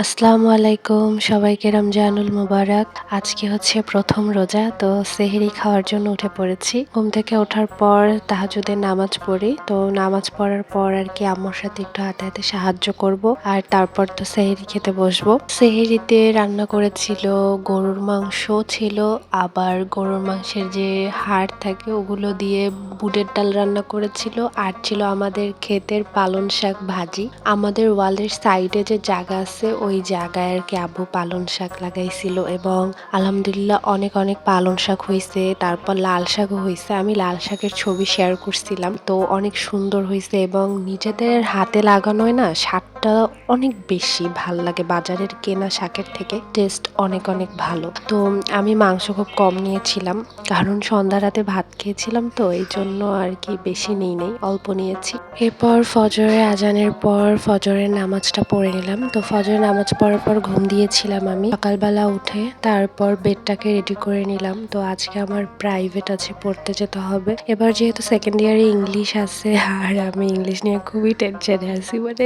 আসসালামু আলাইকুম, সবাইকে রমজানুল মুবারক। আজকে হচ্ছে প্রথম রোজা, তো সেহরি খাওয়ার জন্য উঠে পড়েছি। ঘুম থেকে ওঠার পর তাহাজ্জুদের নামাজ পড়ি, তো নামাজ পড়ার পর আর কি আম্মুর সাথে একটু হাতে হাতে সাহায্য করব, আর তারপর তো সেহরি খেতে বসবো। সেহরিতে রান্না করেছিল গরুর মাংস ছিল, আবার গরুর মাংসের যে হাড় থাকে ওগুলো দিয়ে বুটের ডাল রান্না করেছিল, আর ছিল আমাদের ক্ষেতের পালন শাক ভাজি। আমাদের ওয়ালের সাইডে যে জায়গা আছে ওই জায়গায় আর কি আব্বু পালন শাক লাগাইছিল, এবং আলহামদুলিল্লাহ অনেক অনেক পালন শাক হয়েছে, তারপর লাল শাকও হয়েছে। আমি লাল শাকের ছবি শেয়ার করছিলাম, তো অনেক সুন্দর হয়েছে, এবং নিজেদের হাতে লাগানোয় না শাকটা অনেক বেশি ভাল লাগে বাজারের কেনা শাকের থেকে। টেস্ট অনেক অনেক ভালো। তো আমি মাংস খুব কম নিয়েছিলাম, কারণ সন্ধ্যা রাতে ভাত খেয়েছিলাম, তো এই জন্য আর কি বেশি নিই নেই, অল্প নিয়েছি। এরপর ফজরের আজানের পর ফজরের নামাজটা পড়ে নিলাম। তো ফজরের নামাজ পড়ার পর ঘুম দিয়েছিলাম আমি। সকালবেলা উঠে তারপর বেডটাকে রেডি করে নিলাম। তো আজকে আমার প্রাইভেট আছে, পড়তে যেতে হবে। এবার যেহেতু সেকেন্ড ইয়ারে ইংলিশ আছে, আর আমি ইংলিশ নিয়ে খুবই টেনশনে আছি, মানে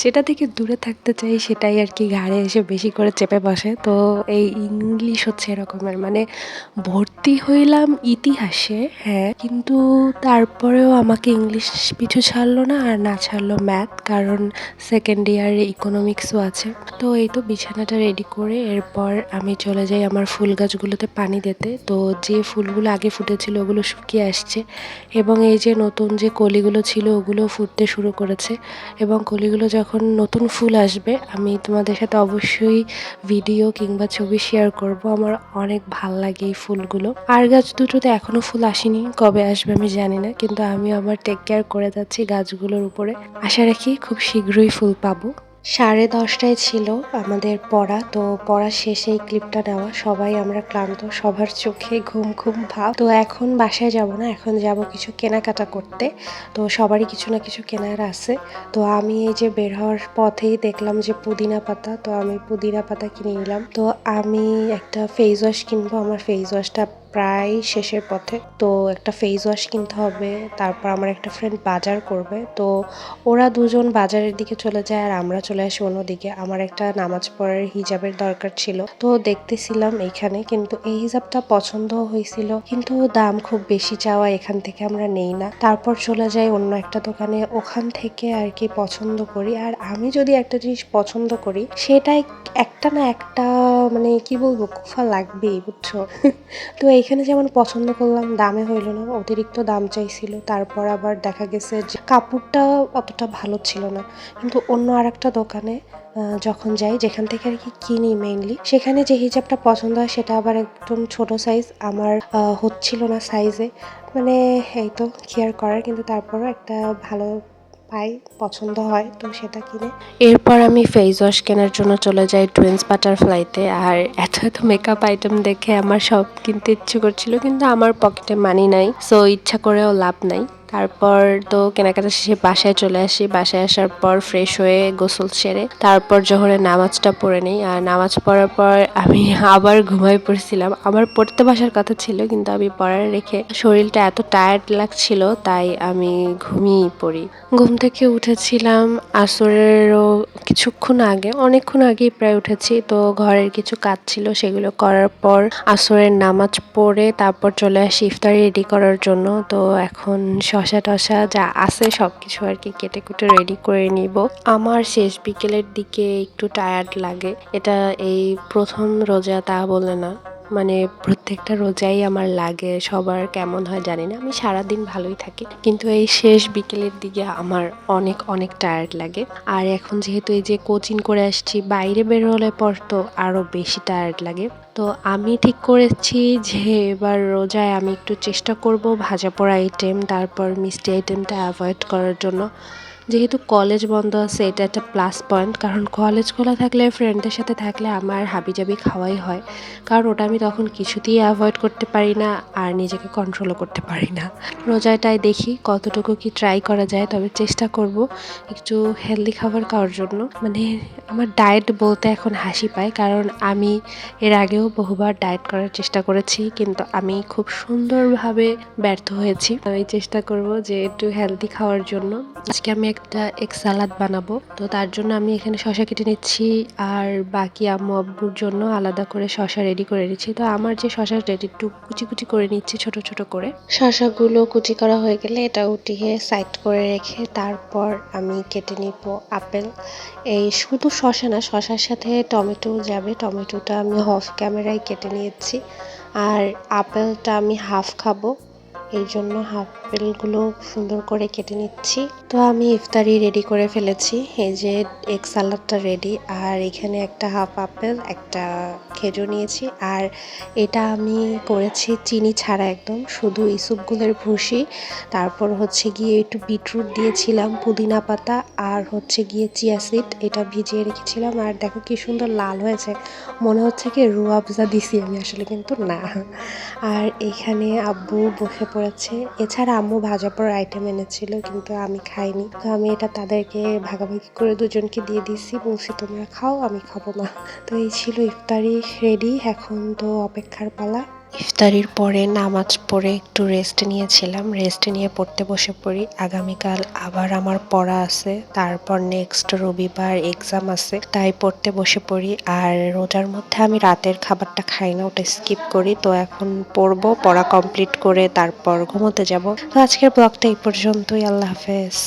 যেটা থেকে দূরে থাকতে চাই সেটাই আর কি ঘাড়ে এসে বেশি করে চেপে বসে। তো এই ইংলিশ হচ্ছে এরকমের, মানে ভর্তি হইলাম ইতিহাসে, হ্যাঁ, কিন্তু তারপরেও আমাকে ইংলিশ পিছু ছাড়লো না, আর না ছাড়লো ম্যাথ, কারণ সেকেন্ড ইয়ারে ইকোনমিক্সও আছে। তো এই তো বিছানাটা রেডি করে এরপর আমি চলে যাই আমার ফুল গাছগুলোতে পানি দিতে। তো যে ফুলগুলো আগে ফুটেছিল ওগুলো শুকিয়ে আসছে, এবং এই যে নতুন যে কলিগুলো ছিল ওগুলো ফুটতে শুরু করেছে, এবং কলিগুলো যখন নতুন ফুল আসবে আমি তোমাদের সাথে অবশ্যই ভিডিও কিংবা ছবি শেয়ার করব। আমার অনেক ভাল লাগে এই ফুলগুলো। আর গাছ দুটোতে এখনো ফুল আসেনি, কবে আসবে আমি জানি না, কিন্তু আমি আমার টেক কেয়ার করে যাচ্ছি গাছগুলোর উপরে। আশা রাখি খুব শীঘ্রই ফুল পাবো। 10:30টায় ছিল আমাদের পড়া, তো পড়া শেষে এই ক্লিপটা নেওয়া। সবাই আমরা ক্লান্ত, সবার চোখে ঘুম ঘুম ভাব। তো এখন বাসায় যাব না, এখন যাব কিছু কেনাকাটা করতে। তো সবারই কিছু না কিছু কেনার আছে। তো আমি এই যে বের হওয়ার পথেই দেখলাম যে পুদিনা পাতা, তো আমি পুদিনা পাতা কিনে নিলাম। তো আমি একটা ফেস ওয়াশ কিনবো, আমার ফেস ওয়াশটা প্রায় শেষের পথে। তো একটা ফেস ওয়াশ কিনতে হবে, তারপর আমার একটা ফ্রেন্ড বাজার করবে। তো ওরা দুজন বাজারের দিকে চলে যায় আর আমরা চলে আসি অন্যদিকে। আমার একটা নামাজ পড়ার হিজাবের দরকার ছিল, তো দেখতেছিলাম এইখানে, কিন্তু এই হিজাবটা পছন্দ হয়েছিল, কিন্তু দাম খুব বেশি চাওয়া, এখান থেকে আমরা নেই না। তারপর চলে যাই অন্য একটা দোকানে, ওখান থেকে আর কি পছন্দ করি। আর আমি যদি একটা জিনিস পছন্দ করি সেটাই একটা না একটা, মানে কি বলবো, কুফা লাগবেই, বুঝছো? তো এইখানে যেমন পছন্দ করলাম, দামে হইল না, অতিরিক্ত দাম চাইছিল। তারপর আবার দেখা গেছে যে কাপড়টা অতটা ভালো ছিল না। কিন্তু অন্য আরেকটা দোকানে যখন যাই, যেখান থেকে আর কি কিনি মেইনলি, সেখানে যে হিজাবটা পছন্দ হয় সেটা আবার একদম ছোট সাইজ, আমার হচ্ছিল না সাইজে। মানে এই তো কেয়ার করার, কিন্তু তারপরও একটা ভালো পাই, পছন্দ হয়, তো সেটা কিনে। এরপর আমি ফেস ওয়াশ কেনার জন্য চলে যাই টুইন্স বাটারফ্লাইতে। আর এত এত মেকআপ আইটেম দেখে আমার সব কিনতে ইচ্ছে করছিল, কিন্তু আমার পকেটে মানি নাই, সো ইচ্ছা করেও লাভ নাই। তারপর তো কেনাকাটা শেষে বাসায় চলে আসি। বাসায় আসার পর ফ্রেশ হয়ে গোসল সেরে তারপর জোহরের নামাজটা পড়ে নিই। আর নামাজ পড়ার পর আমি আবার ঘুমাই পড়ছিলাম। আমার পড়তে বসার কথা ছিল, কিন্তু আমি পড়ার রেখে শরীরটা এত টায়ার্ড লাগছিল, তাই আমি ঘুমিয়েই পড়ি। ঘুম থেকে উঠেছিলাম আসরেরও কিছুক্ষণ আগে, অনেকক্ষণ আগেই প্রায় উঠেছি। তো ঘরের কিছু কাজ ছিল, সেগুলো করার পর আসরের নামাজ পড়ে তারপর চলে আসি ইফতারি রেডি করার জন্য। তো এখন শসা টসা যা আছে সব কিছু আর কি কেটে কুটে রেডি করে নিব। আমার শেষ বিকেলের দিকে একটু টায়ার্ড লাগে, এটা এই প্রথম রোজা তা বলে না, মানে প্রত্যেকটা রোজাই আমার লাগে। সবার কেমন হয় জানি না, আমি সারাদিন ভালোই থাকি, কিন্তু এই শেষ বিকেলের দিকে আমার অনেক অনেক টায়ার্ড লাগে। আর এখন যেহেতু এই যে কোচিং করে আসছি, বাইরে বের হলে পর তো আরও বেশি টায়ার্ড লাগে। তো আমি ঠিক করেছি যে এবার রোজায় আমি একটু চেষ্টা করব ভাজা পোড়া আইটেম, তারপর মিষ্টি আইটেমটা অ্যাভয়েড করার জন্য। যেহেতু কলেজ বন্ধ আছে এটা একটা প্লাস পয়েন্ট, কারণ কলেজ খোলা থাকলে ফ্রেন্ডদের সাথে থাকলে আমার হাবিজাবি খাওয়াই হয়, কারণ ওটা আমি তখন কিছুতেই অ্যাভয়েড করতে পারি না আর নিজেকে কন্ট্রোলও করতে পারি না। রোজাটায় দেখি কতটুকু কি ট্রাই করা যায়, তবে চেষ্টা করব একটু হেলদি খাবার খাওয়ার জন্য। মানে আমার ডায়েট বলতে এখন হাসি পায়, কারণ আমি এর আগেও বহুবার ডায়েট করার চেষ্টা করেছি, কিন্তু আমি খুব সুন্দরভাবে ব্যর্থ হয়েছি। আমি চেষ্টা করব যে একটু হেলদি খাওয়ার জন্য। আজকে আমি একটা এগ সালাদ বানাবো, তো তার জন্য আমি এখানে শসা কেটে নিচ্ছি আর বাকি আম্মু আব্বুর জন্য আলাদা করে শসা রেডি করে নিচ্ছি। তো আমার যে শসা রেডি একটু কুচি কুচি করে নিচ্ছি ছোট ছোট করে। শসাগুলো কুচি করা হয়ে গেলে এটা উঠিয়ে সাইড করে রেখে তারপর আমি কেটে নিব আপেল। এই শুধু শসা না, শসার সাথে টমেটো যাবে, টমেটোটা আমি অফ ক্যামেরায় কেটে নিয়েছি। আর আপেলটা আমি হাফ খাবো, এই জন্য হাফ আপেলগুলো সুন্দর করে কেটে নিচ্ছি। তো আমি ইফতারি রেডি করে ফেলেছি, এই যে এগ সালাডটা রেডি, আর এখানে একটা হাফ আপেল একটা খেজুর নিয়েছি। আর এটা আমি করেছি চিনি ছাড়া, একদম শুধু ইসুপগুলের ভুসি, তারপর হচ্ছে গিয়ে একটু বিটরুট দিয়েছিলাম, পুদিনা পাতা, আর হচ্ছে গিয়ে চিয়া সিড, এটা ভিজিয়ে রেখেছিলাম। আর দেখো কি সুন্দর লাল হয়েছে, মনে হচ্ছে কি রুয়াবজা দিছি আমি, আসলে কিন্তু না। আর এখানে আব্বু বসে পড়েছে, এছাড়া আম্মু ভাজা পড়ার আইটেম এনেছিল কিন্তু আমি খাইনি, তো আমি এটা তাদেরকে ভাগাভাগি করে দুজনকে দিয়ে দিছি, বলছি তোমরা খাও আমি খাবো না। তো এই ছিল ইফতারি রেডি, এখন তো অপেক্ষার পালা। ইফতারির পরে নামাজ পড়ে একটু রেস্ট নিয়েছিলাম, রেস্ট নিয়ে পড়তে বসে পড়ি। আগামীকাল আবার আমার পড়া আছে, তারপর নেক্সট রবিবার এক্সাম আছে, তাই পড়তে বসে পড়ি। আর রোজার মধ্যে আমি রাতের খাবারটা খাই না, ওটা স্কিপ করি। তো এখন পড়বো, পড়া কমপ্লিট করে তারপর ঘুমোতে যাব। তো আজকের ব্লগটা এই পর্যন্তই, আল্লাহ হাফেজ।